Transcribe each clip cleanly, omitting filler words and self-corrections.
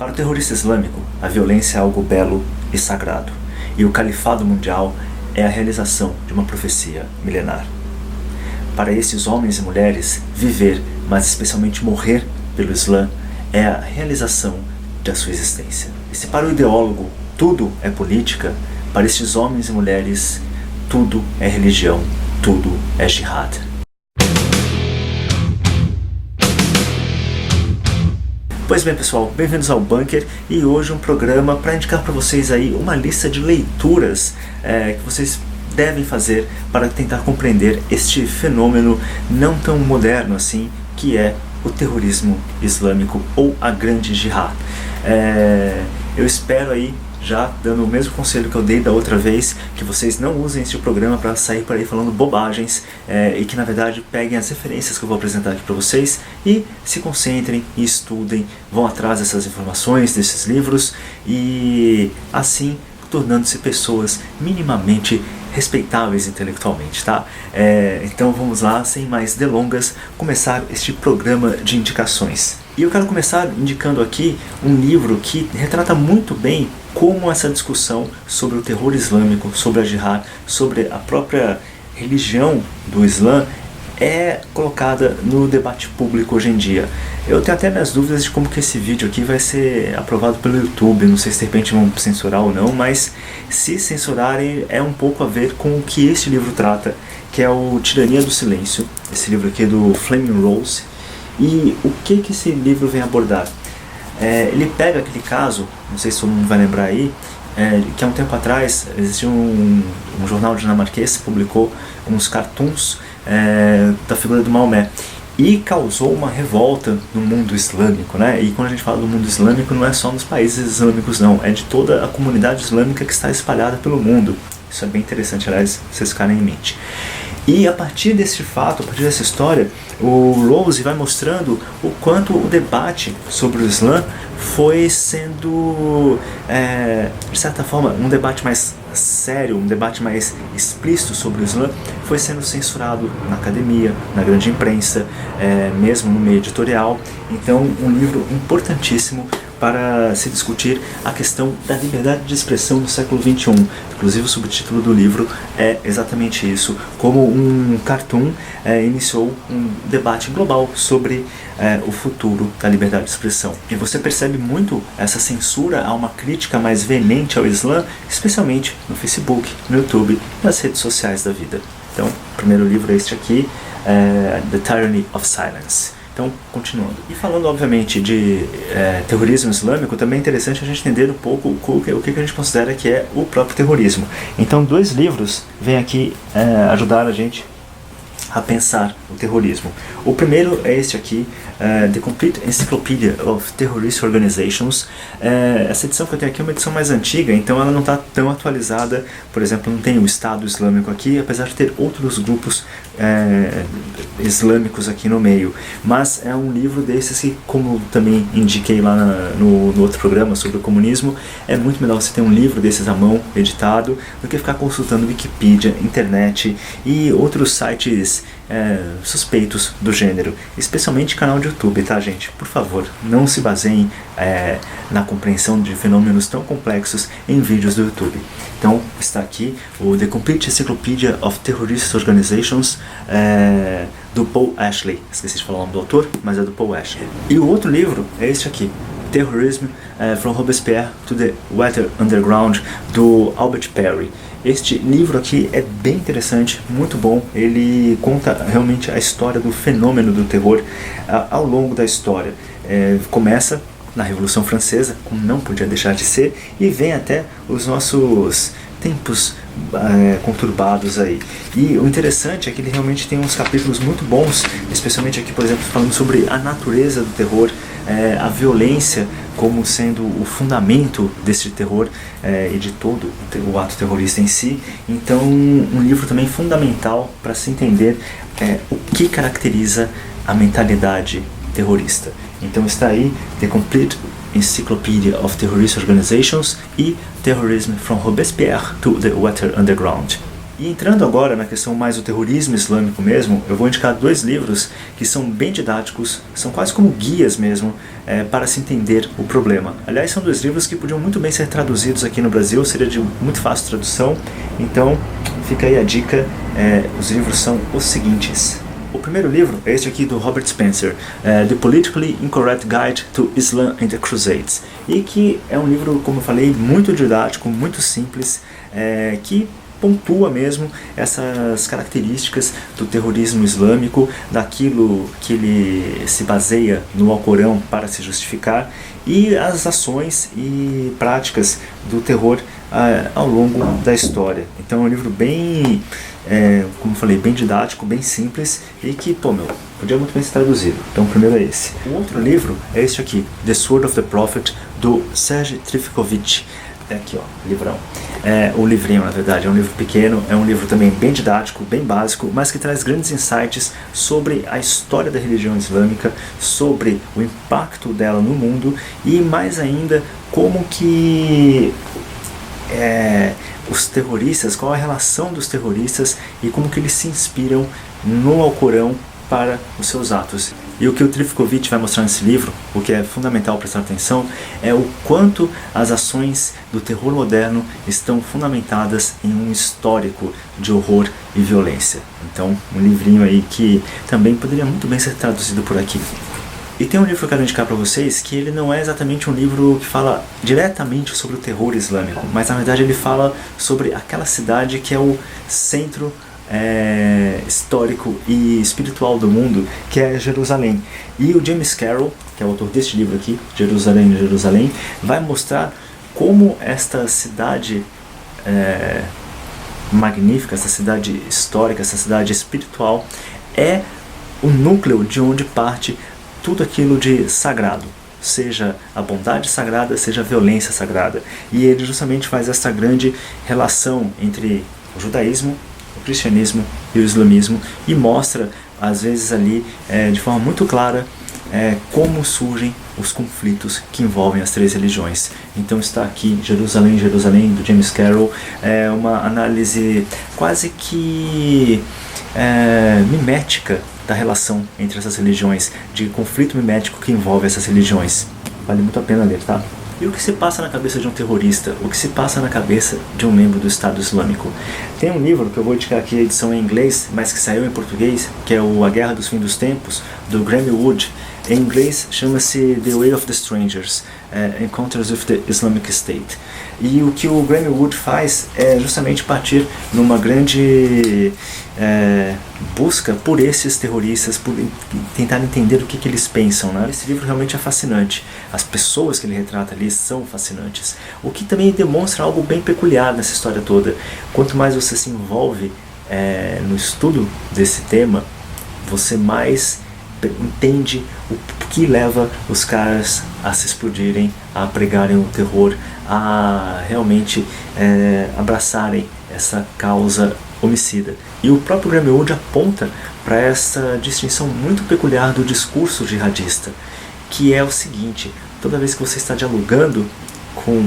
Para o terrorista islâmico, a violência é algo belo e sagrado, e o califado mundial é a realização de uma profecia milenar. Para esses homens e mulheres, viver, mas especialmente morrer pelo Islã, é a realização da sua existência. E se para o ideólogo tudo é política, para esses homens e mulheres tudo é religião, tudo é jihad. Pois bem, pessoal, bem-vindos ao Bunker, e hoje um programa para indicar para vocês aí uma lista de leituras que vocês devem fazer para tentar compreender este fenômeno não tão moderno assim, que é o terrorismo islâmico ou a grande jihad. Eu espero aí, já dando o mesmo conselho que eu dei da outra vez, que vocês não usem este programa para sair por aí falando bobagens, e que na verdade peguem as referências que eu vou apresentar aqui para vocês e se concentrem e estudem, vão atrás dessas informações, desses livros, e assim tornando-se pessoas minimamente respeitáveis intelectualmente, tá? Então vamos lá, sem mais delongas, começar este programa de indicações. E eu quero começar indicando aqui um livro que retrata muito bem como essa discussão sobre o terror islâmico, sobre a jihad, sobre a própria religião do Islã é colocada no debate público hoje em dia. Eu tenho até minhas dúvidas de como que esse vídeo aqui vai ser aprovado pelo YouTube, não sei se de repente vão censurar ou não, mas se censurarem é um pouco a ver com o que este livro trata, que é o Tirania do Silêncio, esse livro aqui do Flaming Rose. E o que esse livro vem abordar? Ele pega aquele caso, não sei se todo mundo vai lembrar aí, que há um tempo atrás existia um jornal dinamarquês que publicou uns cartoons da figura do Maomé e causou uma revolta no mundo islâmico, né? E quando a gente fala do mundo islâmico, não é só nos países islâmicos não, é de toda a comunidade islâmica que está espalhada pelo mundo. Isso é bem interessante, aliás, vocês ficarem em mente. E a partir desse fato, a partir dessa história, o Rose vai mostrando o quanto o debate sobre o Islã foi sendo, de certa forma, um debate mais sério, um debate mais explícito sobre o Islã, foi sendo censurado na academia, na grande imprensa, mesmo no meio editorial. Então, um livro importantíssimo para se discutir a questão da liberdade de expressão no século XXI. Inclusive o subtítulo do livro é exatamente isso, como um cartoon iniciou um debate global sobre o futuro da liberdade de expressão. E você percebe muito essa censura a uma crítica mais veemente ao Islã, especialmente no Facebook, no YouTube, nas redes sociais da vida. Então, o primeiro livro é este aqui, The Tyranny of Silence. Então, continuando. E falando, obviamente, de terrorismo islâmico, também é interessante a gente entender um pouco o que a gente considera que é o próprio terrorismo. Então, dois livros vêm aqui ajudar a gente a pensar o terrorismo. O primeiro é este aqui, The Complete Encyclopedia of Terrorist Organizations. Essa edição que eu tenho aqui é uma edição mais antiga, então ela não está tão atualizada. Por exemplo, não tem o Estado Islâmico aqui, apesar de ter outros grupos islâmicos aqui no meio. Mas é um livro desses que, como também indiquei lá no outro programa sobre o comunismo, é muito melhor você ter um livro desses à mão, editado, do que ficar consultando Wikipedia, internet e outros sites suspeitos do gênero, especialmente canal de YouTube, tá, gente? Por favor, não se baseiem na compreensão de fenômenos tão complexos em vídeos do YouTube. Então, está aqui o The Complete Encyclopedia of Terrorist Organizations, do Paul Ashley. Esqueci de falar o nome do autor, mas é do Paul Ashley. E o outro livro é este aqui, Terrorism from Robespierre to the Weather Underground, do Albert Perry. Este livro aqui é bem interessante, muito bom. Ele conta realmente a história do fenômeno do terror ao longo da história. Começa na Revolução Francesa, como não podia deixar de ser, e vem até os nossos tempos conturbados aí. E o interessante é que ele realmente tem uns capítulos muito bons, especialmente aqui, por exemplo, falando sobre a natureza do terror, a violência como sendo o fundamento desse terror e de todo o ato terrorista em si. Então, um livro também fundamental para se entender o que caracteriza a mentalidade terrorista. Então está aí The Complete Encyclopedia of Terrorist Organizations e Terrorism from Robespierre to the Weather Underground. E entrando agora na questão mais do terrorismo islâmico mesmo, eu vou indicar 2 livros que são bem didáticos, são quase como guias mesmo, para se entender o problema. Aliás, são 2 livros que podiam muito bem ser traduzidos aqui no Brasil, seria de muito fácil tradução, então fica aí a dica, os livros são os seguintes. O primeiro livro é este aqui do Robert Spencer, The Politically Incorrect Guide to Islam and the Crusades, e que é um livro, como eu falei, muito didático, muito simples, que pontua mesmo essas características do terrorismo islâmico, daquilo que ele se baseia no Alcorão para se justificar, e as ações e práticas do terror ao longo da história. Então é um livro bem, como eu falei, bem didático, bem simples e que, podia muito bem ser traduzido. Então o primeiro é esse. O outro livro é este aqui, The Sword of the Prophet, do Sergei Trifkovic. Aqui, livrão. O livrinho, na verdade, é um livro pequeno, é um livro também bem didático, bem básico, mas que traz grandes insights sobre a história da religião islâmica, sobre o impacto dela no mundo e mais ainda como que os terroristas, qual a relação dos terroristas e como que eles se inspiram no Alcorão para os seus atos. E o que o Trifkovic vai mostrar nesse livro, o que é fundamental prestar atenção, é o quanto as ações do terror moderno estão fundamentadas em um histórico de horror e violência. Então, um livrinho aí que também poderia muito bem ser traduzido por aqui. E tem um livro que eu quero indicar para vocês, que ele não é exatamente um livro que fala diretamente sobre o terror islâmico, mas na verdade ele fala sobre aquela cidade que é o centro histórico e espiritual do mundo, que é Jerusalém. E o James Carroll, que é o autor deste livro aqui, Jerusalém, vai mostrar como esta cidade magnífica, essa cidade histórica, essa cidade espiritual é o núcleo de onde parte tudo aquilo de sagrado, seja a bondade sagrada, seja a violência sagrada. E ele justamente faz essa grande relação entre o judaísmo, o cristianismo e o islamismo e mostra, às vezes ali, de forma muito clara, como surgem os conflitos que envolvem as 3 religiões. Então está aqui Jerusalém, do James Carroll, uma análise quase que mimética da relação entre essas religiões, de conflito mimético que envolve essas religiões. Vale muito a pena ler, tá? E o que se passa na cabeça de um terrorista? O que se passa na cabeça de um membro do Estado Islâmico? Tem um livro que eu vou indicar aqui, a edição em inglês, mas que saiu em português, que é A Guerra dos Fins dos Tempos, do Graeme Wood. Em inglês chama-se The Way of the Strangers, Encounters with the Islamic State. E o que o Graeme Wood faz é justamente partir numa grande busca por esses terroristas, por tentar entender o que eles pensam, né? Esse livro realmente é fascinante. As pessoas que ele retrata ali são fascinantes. O que também demonstra algo bem peculiar nessa história toda. Quanto mais você se envolve no estudo desse tema, você mais entende o que leva os caras a se explodirem, a pregarem o terror, a realmente abraçarem essa causa homicida. E o próprio Graeme Wood aponta para essa distinção muito peculiar do discurso jihadista, que é o seguinte: toda vez que você está dialogando com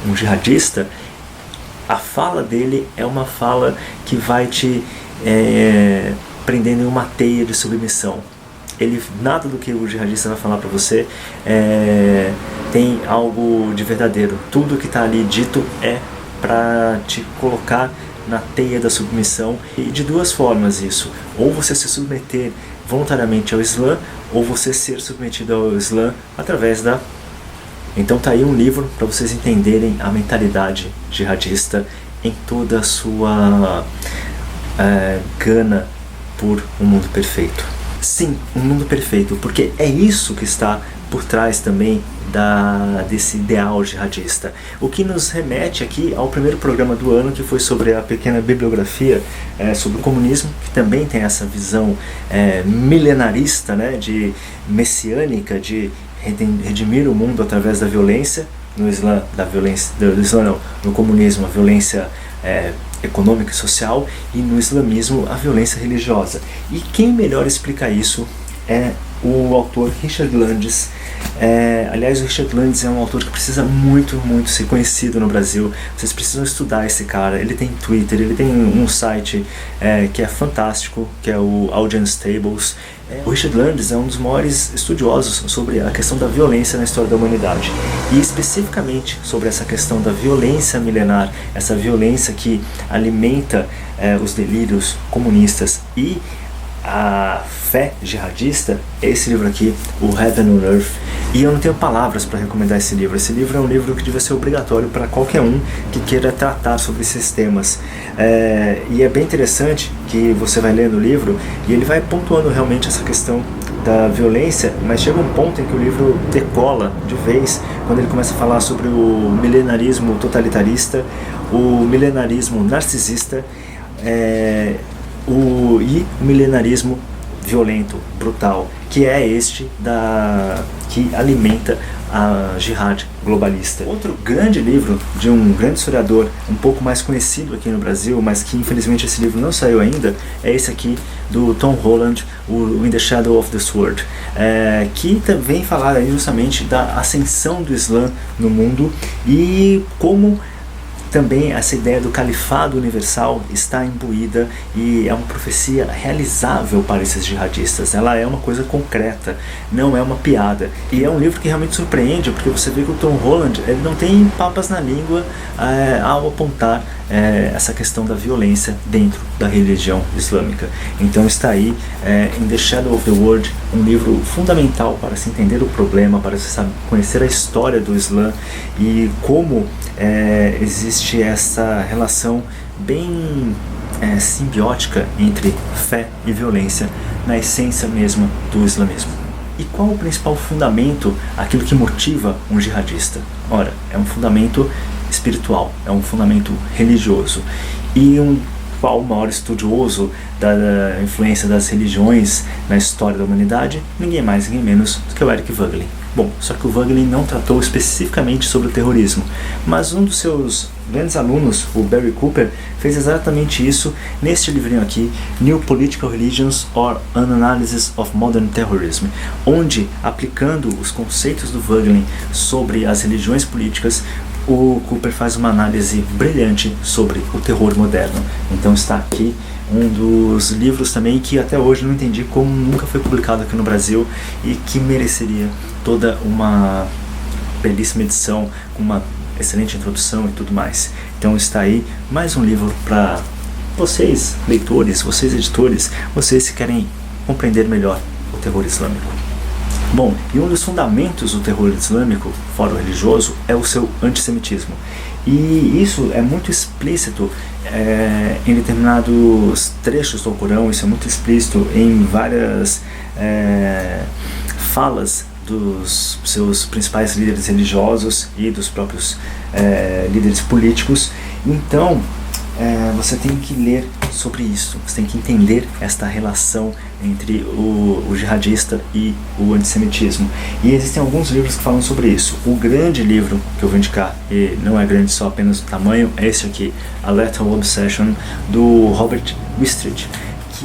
um jihadista, a fala dele é uma fala que vai te prendendo em uma teia de submissão. Nada do que o jihadista vai falar para você tem algo de verdadeiro. Tudo que está ali dito é para te colocar na teia da submissão, e de 2 formas isso: ou você se submeter voluntariamente ao Islã, ou você ser submetido ao Islã através da... Então tá aí um livro para vocês entenderem a mentalidade jihadista em toda a sua gana por um mundo perfeito. Sim, um mundo perfeito, porque é isso que está por trás também desse ideal jihadista. O que nos remete aqui ao primeiro programa do ano, que foi sobre a pequena bibliografia sobre o comunismo, que também tem essa visão milenarista, né, de messiânica, de redimir o mundo através da violência. No Islã, no comunismo, a violência econômica e social, e no islamismo a violência religiosa. E quem melhor explica isso é o autor Richard Landes. Aliás, o Richard Landes é um autor que precisa muito ser conhecido no Brasil. Vocês precisam estudar esse cara. Ele tem Twitter, ele tem um site que é fantástico, que é o Audience Tables. O Richard Landes é um dos maiores estudiosos sobre a questão da violência na história da humanidade, e especificamente sobre essa questão da violência milenar, essa violência que alimenta os delírios comunistas e a fé jihadista. É esse livro aqui, o Heaven on Earth. E eu não tenho palavras para recomendar esse livro. Esse livro é um livro que deve ser obrigatório para qualquer um que queira tratar sobre esses temas. E é bem interessante que você vai lendo o livro e ele vai pontuando realmente essa questão da violência, mas chega um ponto em que o livro decola de vez, quando ele começa a falar sobre o milenarismo totalitarista, o milenarismo narcisista, e o milenarismo violento, brutal, que é este que alimenta a jihad globalista. Outro grande livro de um grande historiador, um pouco mais conhecido aqui no Brasil, mas que infelizmente esse livro não saiu ainda, é esse aqui, do Tom Holland, o In the Shadow of the Sword, que também fala justamente da ascensão do Islã no mundo e como também essa ideia do califado universal está imbuída e é uma profecia realizável para esses jihadistas. Ela é uma coisa concreta, não é uma piada. E é um livro que realmente surpreende, porque você vê que o Tom Holland ele não tem papas na língua ao apontar essa questão da violência dentro da religião islâmica. Então está aí, In the Shadow of the World, um livro fundamental para se entender o problema, para se conhecer a história do Islã e como existe essa relação bem simbiótica entre fé e violência na essência mesma do islamismo. E qual o principal fundamento, aquilo que motiva um jihadista? Ora, é um fundamento espiritual, é um fundamento religioso. E qual o maior estudioso da influência das religiões na história da humanidade? Ninguém mais, ninguém menos do que o Eric Voegelin. Bom, só que o Voegelin não tratou especificamente sobre o terrorismo, mas um dos seus grandes alunos, o Barry Cooper, fez exatamente isso neste livrinho aqui, New Political Religions or an Analysis of Modern Terrorism, onde, aplicando os conceitos do Voegelin sobre as religiões políticas, o Cooper faz uma análise brilhante sobre o terror moderno. Então está aqui um dos livros também que até hoje não entendi como nunca foi publicado aqui no Brasil e que mereceria toda uma belíssima edição com uma excelente introdução e tudo mais. Então está aí mais um livro para vocês, leitores, vocês editores, vocês que querem compreender melhor o terror islâmico. Bom, e um dos fundamentos do terror islâmico, fora o religioso, é o seu antissemitismo. E isso é muito explícito em determinados trechos do Alcorão, isso é muito explícito em várias falas dos seus principais líderes religiosos e dos próprios líderes políticos. Então, você tem que ler sobre isso, você tem que entender esta relação entre o jihadista e o antissemitismo. E existem alguns livros que falam sobre isso. O grande livro que eu vou indicar, e não é grande só apenas o tamanho, é esse aqui, A Lethal Obsession, do Robert Wistrich.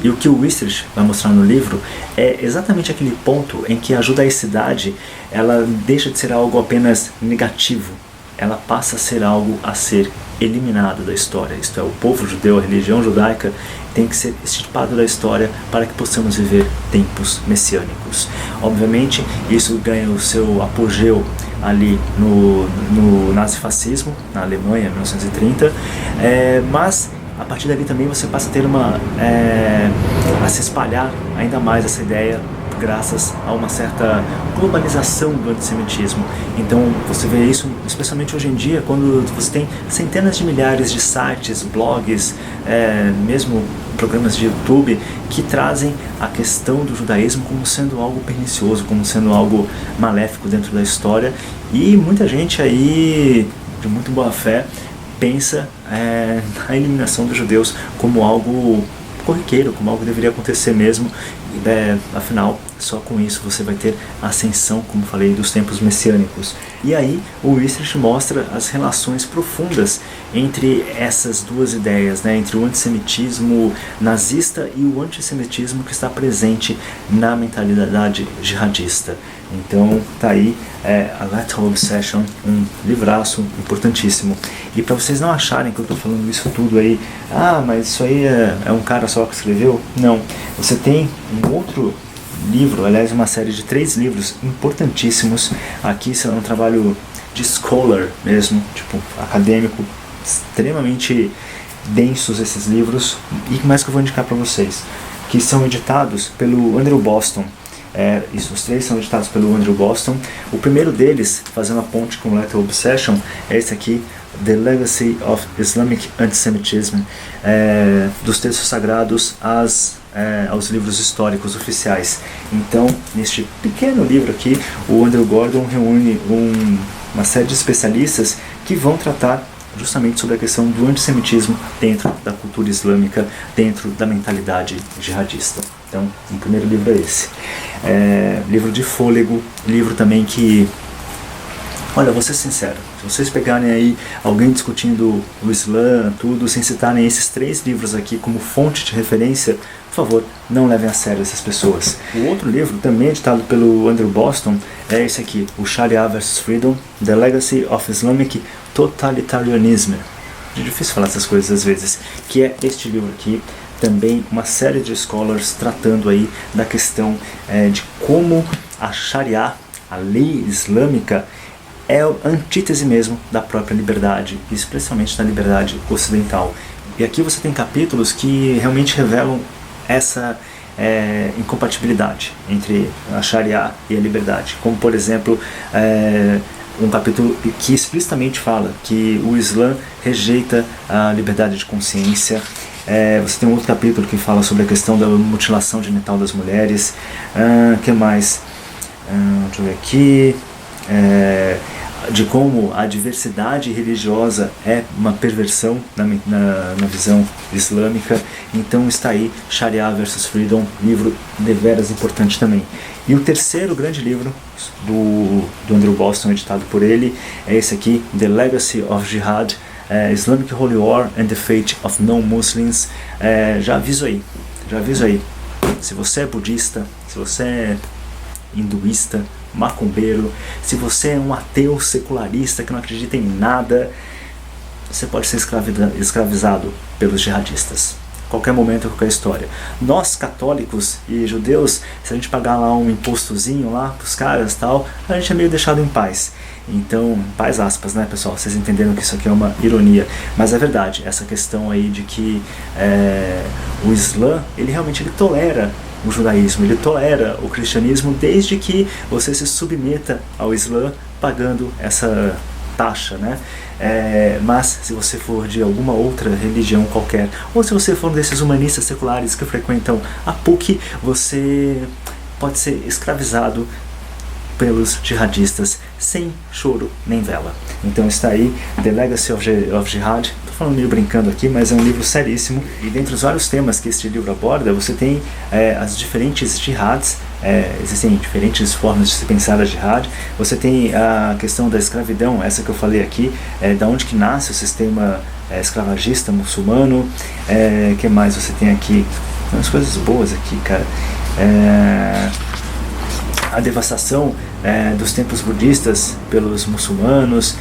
E o que o Wistrich vai mostrar no livro é exatamente aquele ponto em que a judaicidade ela deixa de ser algo apenas negativo, ela passa a ser algo a ser eliminado da história. Isto é, o povo judeu, a religião judaica tem que ser extirpado da história para que possamos viver tempos messiânicos. Obviamente, isso ganha o seu apogeu ali no nazifascismo, na Alemanha, em 1930, mas a partir dali também você passa a ter a se espalhar ainda mais essa ideia graças a uma certa globalização do antissemitismo. Então você vê isso especialmente hoje em dia, quando você tem centenas de milhares de sites, blogs, mesmo programas de YouTube que trazem a questão do judaísmo como sendo algo pernicioso, como sendo algo maléfico dentro da história, e muita gente aí de muito boa fé pensa na eliminação dos judeus como algo corriqueiro, como algo que deveria acontecer mesmo, afinal, só com isso você vai ter a ascensão, como falei, dos tempos messiânicos. E aí o Wistrich mostra as relações profundas entre essas duas ideias, né, entre o antissemitismo nazista e o antissemitismo que está presente na mentalidade jihadista. Então tá aí A Lethal Obsession, um livraço importantíssimo. E para vocês não acharem que eu estou falando isso tudo aí, mas isso aí é um cara só que escreveu, não. Você tem um outro livro, aliás uma série de 3 livros importantíssimos. Aqui são um trabalho de scholar mesmo, tipo acadêmico, extremamente densos esses livros, e mais que eu vou indicar para vocês, que são editados pelo Andrew Boston. Os 3 são editados pelo Andrew Boston. O primeiro deles, fazendo a ponte com Lethal Obsession, é esse aqui, The Legacy of Islamic Antisemitism, dos textos sagrados aos livros históricos oficiais. Então, neste pequeno livro aqui, o Andrew Gordon reúne uma série de especialistas que vão tratar justamente sobre a questão do antissemitismo dentro da cultura islâmica, dentro da mentalidade jihadista. Então, o primeiro livro é esse. Livro de fôlego, livro também que... Olha, vou ser sincero, se vocês pegarem aí alguém discutindo o Islã, tudo, sem citarem esses 3 livros aqui como fonte de referência, por favor, não levem a sério essas pessoas. O outro livro, também editado pelo Andrew Boston, é esse aqui, o Sharia vs. Freedom, The Legacy of Islamic Totalitarianism. É difícil falar essas coisas às vezes, que é este livro aqui, também uma série de scholars tratando aí da questão de como a Sharia, a lei islâmica, é a antítese mesmo da própria liberdade, especialmente da liberdade ocidental. E aqui você tem capítulos que realmente revelam essa incompatibilidade entre a Sharia e a liberdade, como por exemplo um capítulo que explicitamente fala que o Islã rejeita a liberdade de consciência. Você tem um outro capítulo que fala sobre a questão da mutilação genital das mulheres. Que mais? Deixa eu ver aqui. De como a diversidade religiosa é uma perversão na visão islâmica. Então está aí Sharia vs. Freedom, livro deveras importante também. E o terceiro grande livro do Andrew Boston, editado por ele, é esse aqui, The Legacy of Jihad, Islamic Holy War and the Fate of Non-Muslims. Já aviso aí, se você é budista, se você é hinduísta, macumbeiro, se você é um ateu secularista que não acredita em nada, você pode ser escravizado pelos jihadistas. Qualquer momento, qualquer história. Nós, católicos e judeus, se a gente pagar lá um impostozinho lá pros caras e tal, a gente é meio deixado em paz. Então, paz aspas, né, pessoal? Vocês entenderam que isso aqui é uma ironia. Mas é verdade, essa questão aí de que o Islã, ele realmente tolera o judaísmo, ele tolera o cristianismo desde que você se submeta ao Islã pagando essa taxa, né? Mas se você for de alguma outra religião qualquer, ou se você for um desses humanistas seculares que frequentam a PUC, você pode ser escravizado pelos jihadistas sem choro nem vela. Então está aí The Legacy of Jihad. Estou falando meio brincando aqui, mas é um livro seríssimo, e dentre os vários temas que este livro aborda, você tem as diferentes jihads. Existem diferentes formas de se pensar a jihad. Você tem a questão da escravidão, essa que eu falei aqui, da onde que nasce o sistema escravagista muçulmano. Que mais você tem aqui? Tem umas coisas boas aqui, cara. A devastação dos templos budistas pelos muçulmanos,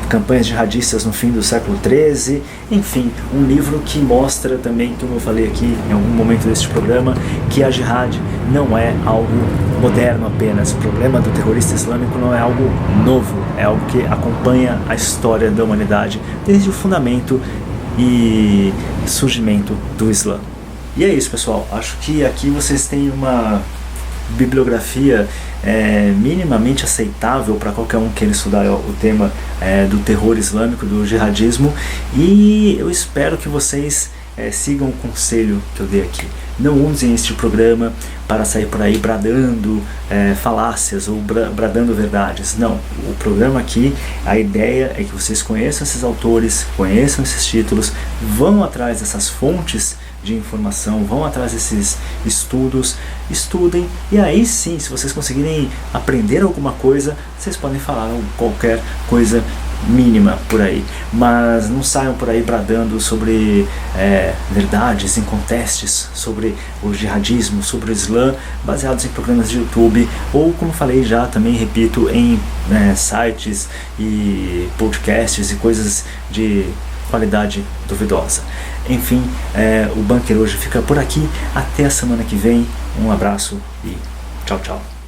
campanhas jihadistas no fim do século XIII, enfim, um livro que mostra também, como eu falei aqui em algum momento deste programa, que a jihad não é algo moderno apenas. O problema do terrorista islâmico não é algo novo, é algo que acompanha a história da humanidade desde o fundamento e surgimento do Islã. E é isso, pessoal, acho que aqui vocês têm uma bibliografia minimamente aceitável para qualquer um queira estudar o tema do terror islâmico, do jihadismo, e eu espero que vocês sigam o conselho que eu dei aqui. Não usem este programa para sair por aí bradando falácias ou bradando verdades. Não, o programa aqui, a ideia é que vocês conheçam esses autores, conheçam esses títulos, vão atrás dessas fontes de informação, vão atrás desses estudos, estudem, e aí sim, se vocês conseguirem aprender alguma coisa, vocês podem falar qualquer coisa mínima por aí, mas não saiam por aí bradando sobre verdades incontestes, sobre o jihadismo, sobre o Islã, baseados em programas de YouTube, ou como falei já, também repito, em sites e podcasts e coisas de qualidade duvidosa. Enfim, o Bunker hoje fica por aqui, até a semana que vem, um abraço e tchau, tchau.